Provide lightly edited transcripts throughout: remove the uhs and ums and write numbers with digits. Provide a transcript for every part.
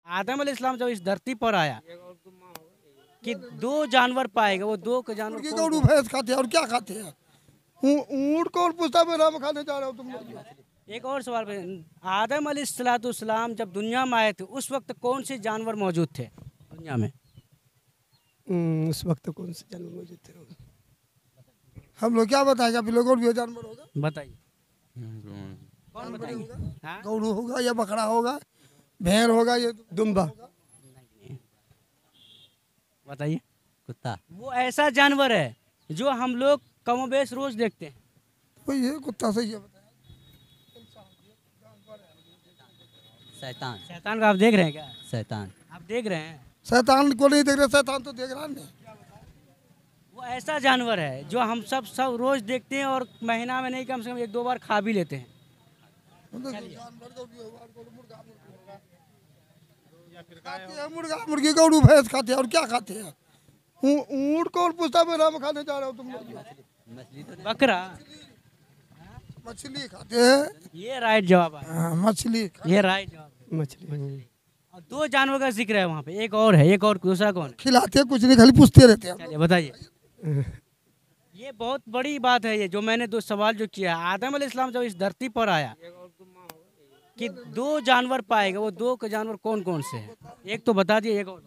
आदम अलैहिस्सलाम जब इस धरती पर आया कि दो जानवर पाएगा, वो दो के जानवर मुर्गी कौन गौरू भैंस खाते हैं और क्या खाते हैं? ऊँट को और पूछता मैं राम खाने जा रहा हूँ तुम मुर्गी। एक और सवाल आदम अलैहिस्सलाम जब दुनिया में आए थे उस वक्त कौन से जानवर मौजूद थे दुनिया में? उस वक्त कौन से जानवर मौजूद थे? हम लोग क्या बताएगा? फिर लोग और भी जानवर होगा, बताइए, कौन बताएंगे? हाँ? गौरू होगा या बकरा होगा, भेड़ होगा या दुम्बा। बताइए। कुत्ता। वो ऐसा जानवर है जो हम लोग कमोबेश रोज देखते हैं। वही है, कुत्ता सही है। शैतान। शैतान को आप देख रहे हैं क्या? शैतान। आप देख रहे हैं? शैतान को नहीं देख रहे, शैतान तो देख रहा नहीं। वो ऐसा जानवर है जो हम सब रोज देखते हैं और महीना में नहीं कम से कम एक दो बार खा भी लेते हैं। मुर्गा मुर्गी गौरू भैंस खाते हैं और क्या खाते हैं? ऊँट को और पूछता मैं राम खाने जा रहा हूँ तुम मुर्गी। बकरा, मछली खाते हैं। ये राइट जवाब है। हाँ, मछली। ये राइट जवाब है। मछली और दो जानवर का जिक्र है वहाँ पे, एक और है, एक और दूसरा कौन है? खिलाते हैं कुछ नहीं, खाली पूछते रहते हैं। चलिए बताइए। ये बहुत बड़ी बात है, ये जो मैंने दो सवाल जो किया है। आदम अलैहिस्सलाम जब इस धरती पर आया कि दो जानवर पाएगा, वो दो के जानवर कौन कौन से हैं? एक तो बता दिए, एक और।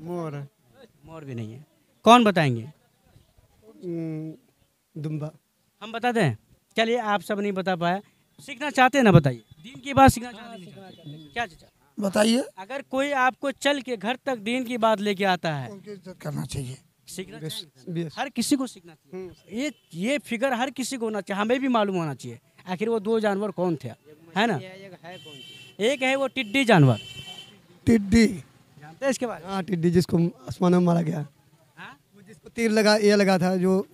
मोर। मोर भी नहीं है। कौन बताएंगे? दुम्बा। हम बता दें? चलिए, आप सब नहीं बता पाया, सीखना चाहते हैं ना, बताइए। दीन की बात सीखना चाहते हैं क्या चाचा? बताइए। अगर कोई आपको चल के घर तक दीन की बात लेके आता है, उनकी इज्जत करना चाहिए। सीखना चाहिए, हर किसी को सीखना चाहिए। ये फिगर हर किसी को होना चाहिए, हमें भी मालूम होना चाहिए आखिर वो दो जानवर कौन थे, है ना? एक है वो टिड्डी जानवर, टिड्डी। जानते हैं इसके बारे में? हाँ, टिड्डी जिसको आसमान में मारा गया। हाँ? जिसको तीर लगा, ये लगा था जो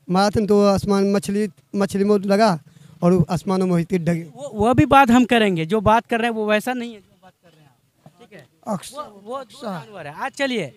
मारा था, तो आसमान मछली में लगा और आसमानों में वही तीर ढगे। वो भी बात हम करेंगे, जो बात कर रहे हैं वो वैसा नहीं है जो बात कर रहे हैं आप, ठीक है? वो जानवर है। आज चलिए